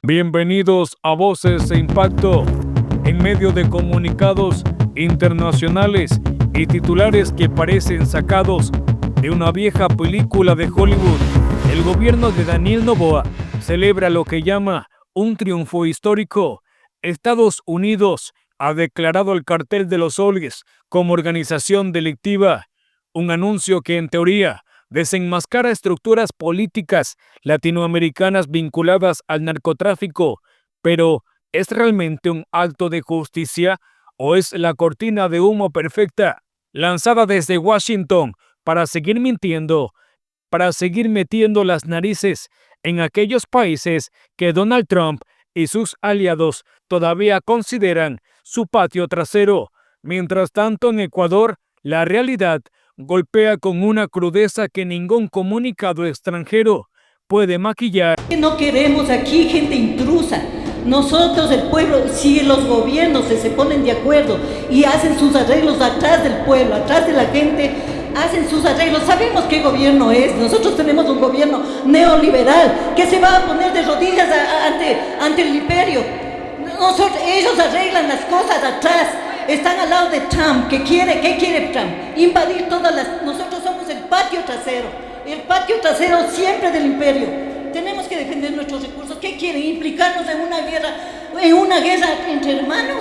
Bienvenidos a Voces de Impacto. En medio de comunicados internacionales y titulares que parecen sacados de una vieja película de Hollywood, el gobierno de Daniel Noboa celebra lo que llama un triunfo histórico. Estados Unidos ha declarado al Cartel de los Soles como organización delictiva, un anuncio que en teoría desenmascara estructuras políticas latinoamericanas vinculadas al narcotráfico, pero ¿es realmente un acto de justicia o es la cortina de humo perfecta lanzada desde Washington para seguir mintiendo, para seguir metiendo las narices en aquellos países que Donald Trump y sus aliados todavía consideran su patio trasero? Mientras tanto, en Ecuador, la realidad golpea con una crudeza que ningún comunicado extranjero puede maquillar. No queremos aquí gente intrusa. Nosotros, el pueblo, si los gobiernos se ponen de acuerdo y hacen sus arreglos atrás del pueblo, atrás de la gente, hacen sus arreglos. Sabemos qué gobierno es. Nosotros tenemos un gobierno neoliberal que se va a poner de rodillas ante el imperio. Ellos arreglan las cosas atrás. Están al lado de Trump. ¿Qué quiere Trump? Invadir todas las... Nosotros somos el patio trasero siempre del imperio. Tenemos que defender nuestros recursos. ¿Qué quieren? ¿Implicarnos en una guerra entre hermanos?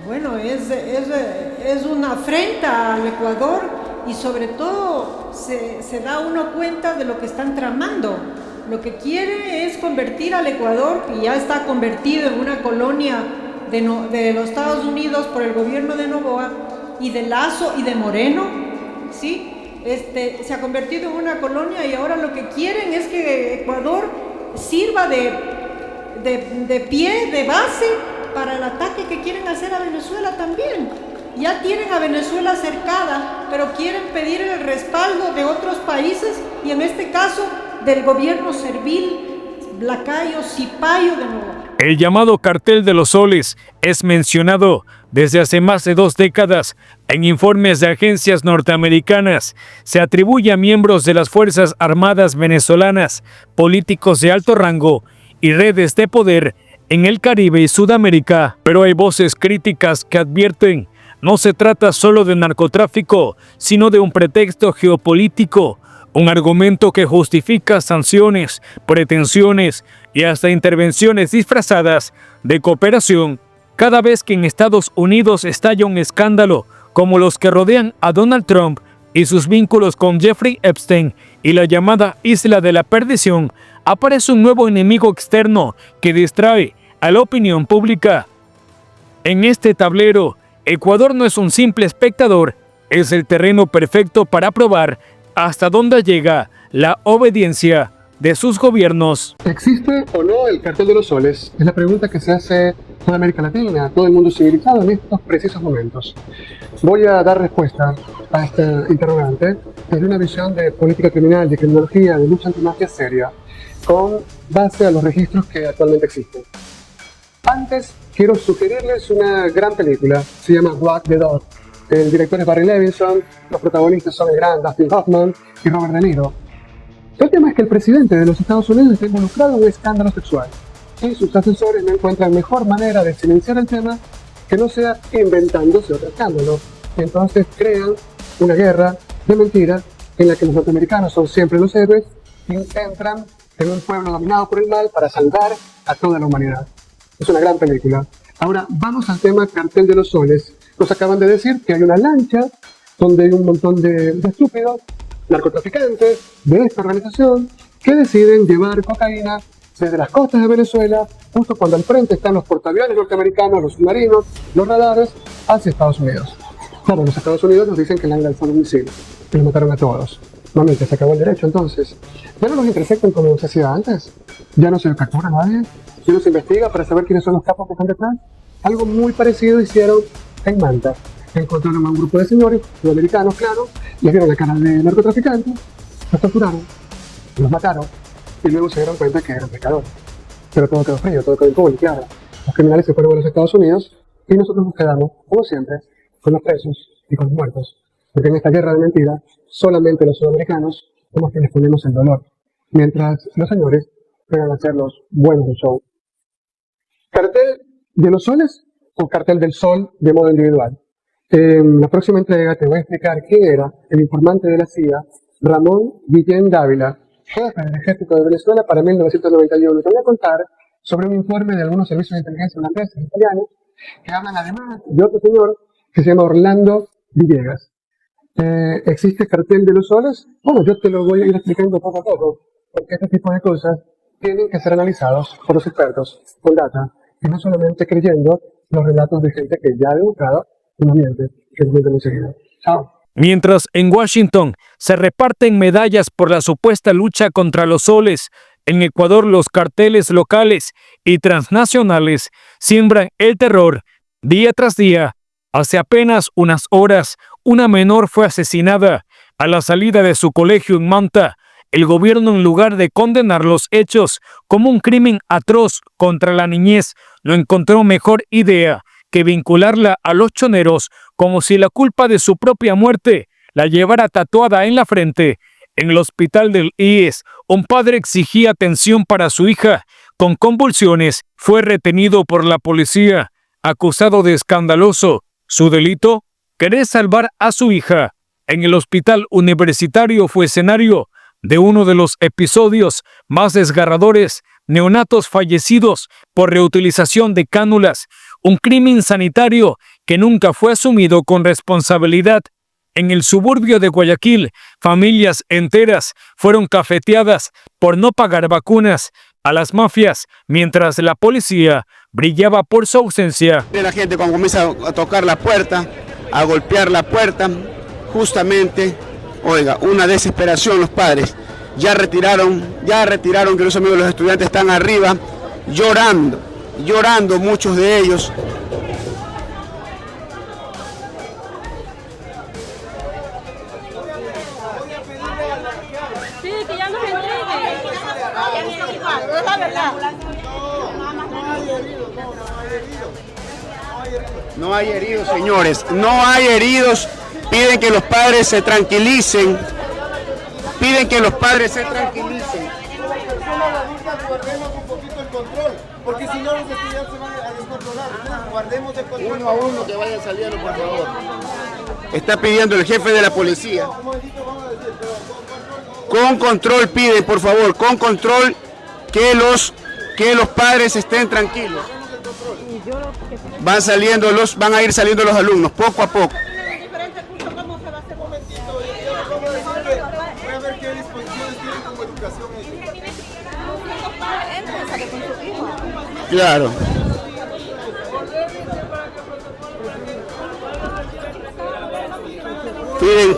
Bueno, es una afrenta al Ecuador y sobre todo se da uno cuenta de lo que están tramando. Lo que quiere es convertir al Ecuador, que ya está convertido en una colonia de los Estados Unidos por el gobierno de Noboa y de Lazo y de Moreno, ¿sí? Se ha convertido en una colonia y ahora lo que quieren es que Ecuador sirva de pie, de base para el ataque que quieren hacer a Venezuela también. Ya tienen a Venezuela cercada, pero quieren pedir el respaldo de otros países y en este caso del gobierno servil, lacayo, cipayo de Noboa. El llamado Cartel de los Soles es mencionado desde hace más de 2 décadas en informes de agencias norteamericanas. Se atribuye a miembros de las Fuerzas Armadas venezolanas, políticos de alto rango y redes de poder en el Caribe y Sudamérica. Pero hay voces críticas que advierten: no se trata solo de narcotráfico, sino de un pretexto geopolítico, un argumento que justifica sanciones, pretensiones y hasta intervenciones disfrazadas de cooperación cada vez que en Estados Unidos estalla un escándalo como los que rodean a Donald Trump y sus vínculos con Jeffrey Epstein y la llamada Isla de la Perdición. Aparece un nuevo enemigo externo que distrae a la opinión pública. En este tablero, Ecuador no es un simple espectador, es el terreno perfecto para probar hasta dónde llega la obediencia de sus gobiernos. ¿Existe o no el Cartel de los Soles? Es la pregunta que se hace toda América Latina, todo el mundo civilizado en estos precisos momentos. Voy a dar respuesta a esta interrogante desde una visión de política criminal, de criminología, de lucha antimafia seria, con base a los registros que actualmente existen. Antes, quiero sugerirles una gran película, se llama Walk the Dog. El director es Barry Levinson, los protagonistas son el gran Dustin Hoffman y Robert De Niro. El tema es que el presidente de los Estados Unidos está involucrado en un escándalo sexual y sus asesores no encuentran mejor manera de silenciar el tema que no sea inventándose otro escándalo. Y entonces crean una guerra de mentiras en la que los norteamericanos son siempre los héroes y entran en un pueblo dominado por el mal para salvar a toda la humanidad. Es una gran película. Ahora vamos al tema Cartel de los Soles. Nos acaban de decir que hay una lancha donde hay un montón de estúpidos narcotraficantes de esta organización que deciden llevar cocaína desde las costas de Venezuela, justo cuando al frente están los portaaviones norteamericanos, los submarinos, los radares, hacia Estados Unidos. Claro, los Estados Unidos nos dicen que le han lanzado un misil, que los mataron a todos. Normalmente se acabó el derecho entonces. ¿Ya no los intersectan como se hacía antes? ¿Ya no se captura a nadie? ¿Ya no se investiga para saber quiénes son los capos que están detrás? Algo muy parecido hicieron en Manta. Encontraron a un grupo de señores sudamericanos, claro, les vieron la cara de narcotraficantes, los torturaron, los mataron y luego se dieron cuenta que eran pescadores. Pero todo quedó frío, todo quedó impune, claro. Los criminales se fueron a los Estados Unidos y nosotros nos quedamos, como siempre, con los presos y con los muertos. Porque en esta guerra de mentiras, solamente los sudamericanos somos quienes ponemos el dolor, mientras los señores vengan a ser los buenos del show. ¿Cartel de los soles o cartel del sol de modo individual? En la próxima entrega te voy a explicar quién era el informante de la CIA, Ramón Guillén Dávila, jefe del Ejército de Venezuela para 1991. Te voy a contar sobre un informe de algunos servicios de inteligencia holandeses y italianos que hablan además de otro señor que se llama Orlando Villegas. ¿Existe cartel de los soles? Bueno, yo te lo voy a ir explicando poco a poco, porque este tipo de cosas tienen que ser analizados por los expertos con data, y no solamente creyendo los relatos de gente que ya ha demostrado un ambiente que es muy seguido. Chao. Mientras en Washington se reparten medallas por la supuesta lucha contra los soles, en Ecuador los carteles locales y transnacionales siembran el terror día tras día. Hace apenas unas horas, una menor fue asesinada a la salida de su colegio en Manta. El gobierno, en lugar de condenar los hechos como un crimen atroz contra la niñez, no encontró mejor idea que vincularla a los choneros, como si la culpa de su propia muerte la llevara tatuada en la frente. En el hospital del IES, un padre exigía atención para su hija. Con convulsiones, fue retenido por la policía, acusado de escandaloso. Su delito, querer salvar a su hija. En el hospital universitario fue escenario de uno de los episodios más desgarradores, neonatos fallecidos por reutilización de cánulas, un crimen sanitario que nunca fue asumido con responsabilidad. En el suburbio de Guayaquil, familias enteras fueron cafeteadas por no pagar vacunas a las mafias, mientras la policía brillaba por su ausencia. La gente cuando comienza a tocar la puerta, a golpear la puerta, justamente, oiga, una desesperación los padres. Ya retiraron, que los amigos de los estudiantes están arriba, llorando muchos de ellos. Sí, que ya nos entreguen. No es la verdad. No hay heridos, señores, no hay heridos. Piden que los padres se tranquilicen. Guardemos un poquito el control, porque si no los estudiantes se van a descontrolar. Guardemos el control. Uno a uno que vayan saliendo, por favor. Está pidiendo el jefe de la policía. Con control piden, por favor, con control, que los padres estén tranquilos. Van a ir saliendo los alumnos, poco a poco. Voy a ver qué disposiciones tienen como educación ellos. Claro. Piden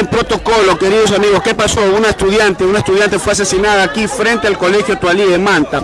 protocolo, queridos amigos. ¿Qué pasó? Una estudiante fue asesinada aquí frente al Colegio Tualí de Manta.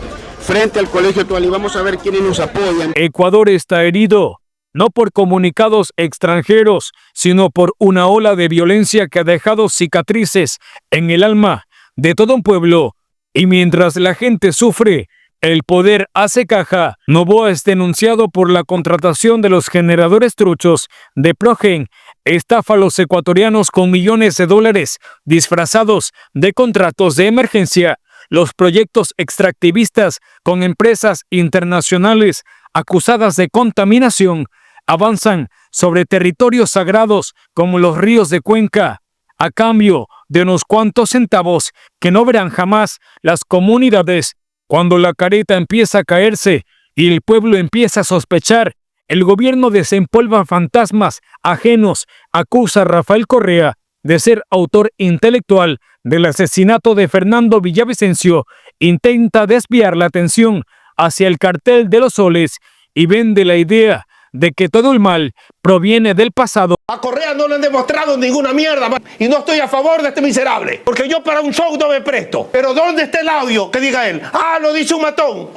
Vamos a ver quiénes nos apoyan. Ecuador está herido, no por comunicados extranjeros, sino por una ola de violencia que ha dejado cicatrices en el alma de todo un pueblo. Y mientras la gente sufre, el poder hace caja. Noboa es denunciado por la contratación de los generadores truchos de Progen. Estafa a los ecuatorianos con millones de dólares disfrazados de contratos de emergencia. Los proyectos extractivistas con empresas internacionales acusadas de contaminación avanzan sobre territorios sagrados como los ríos de Cuenca, a cambio de unos cuantos centavos que no verán jamás las comunidades. Cuando la careta empieza a caerse y el pueblo empieza a sospechar, el gobierno desempolva fantasmas ajenos, acusa a Rafael Correa de ser autor intelectual del asesinato de Fernando Villavicencio, intenta desviar la atención hacia el cartel de los soles y vende la idea de que todo el mal proviene del pasado. A Correa no le han demostrado ninguna mierda y no estoy a favor de este miserable, porque yo para un show no me presto. Pero ¿dónde está el audio que diga él? Lo dice un matón.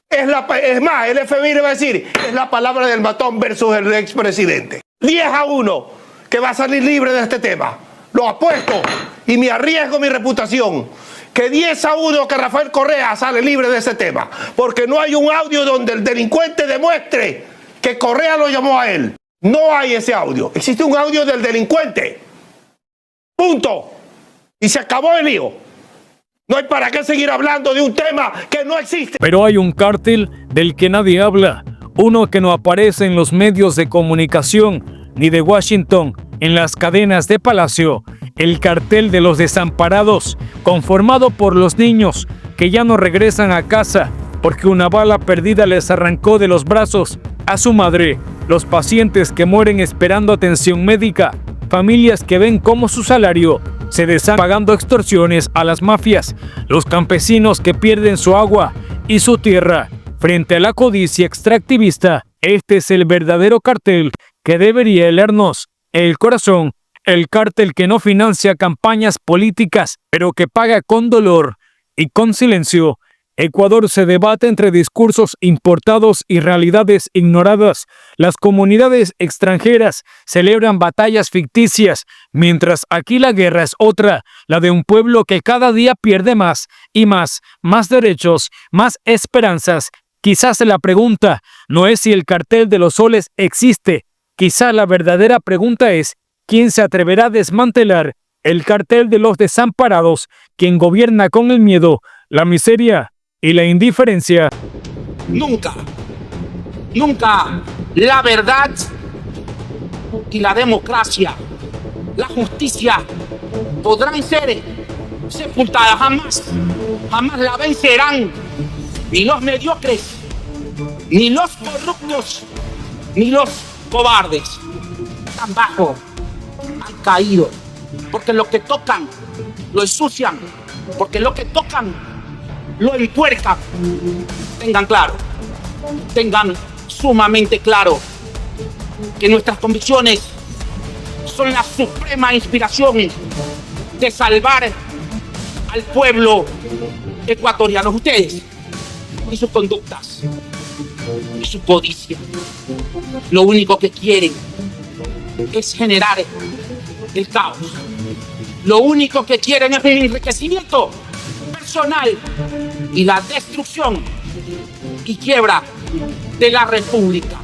Es más, el FBI le va a decir, es la palabra del matón versus el expresidente. 10-1 que va a salir libre de este tema. Lo apuesto y me arriesgo mi reputación. Que 10-1 que Rafael Correa sale libre de ese tema. Porque no hay un audio donde el delincuente demuestre que Correa lo llamó a él. No hay ese audio. Existe un audio del delincuente. Punto. Y se acabó el lío. No hay para qué seguir hablando de un tema que no existe. Pero hay un cártel del que nadie habla, uno que no aparece en los medios de comunicación ni de Washington, en las cadenas de Palacio, el cartel de los desamparados, conformado por los niños que ya no regresan a casa porque una bala perdida les arrancó de los brazos a su madre, los pacientes que mueren esperando atención médica, familias que ven cómo su salario se deshace pagando extorsiones a las mafias, los campesinos que pierden su agua y su tierra frente a la codicia extractivista. Este es el verdadero cartel que debería helarnos el corazón, el cártel que no financia campañas políticas, pero que paga con dolor y con silencio. Ecuador se debate entre discursos importados y realidades ignoradas. Las comunidades extranjeras celebran batallas ficticias, mientras aquí la guerra es otra, la de un pueblo que cada día pierde más y más derechos, más esperanzas. Quizás la pregunta no es si el cartel de los soles existe, quizá la verdadera pregunta es ¿quién se atreverá a desmantelar el cartel de los desamparados, quien gobierna con el miedo, la miseria y la indiferencia? Nunca la verdad y la democracia, la justicia podrán ser sepultadas, jamás la vencerán ni los mediocres, ni los corruptos, ni los cobardes. Tan bajo han caído, porque lo que tocan lo ensucian, porque lo que tocan lo empuercan. Tengan sumamente claro que nuestras convicciones son la suprema inspiración de salvar al pueblo ecuatoriano. Ustedes y sus conductas y su codicia, lo único que quieren es generar el caos. Lo único que quieren es el enriquecimiento personal y la destrucción y quiebra de la República.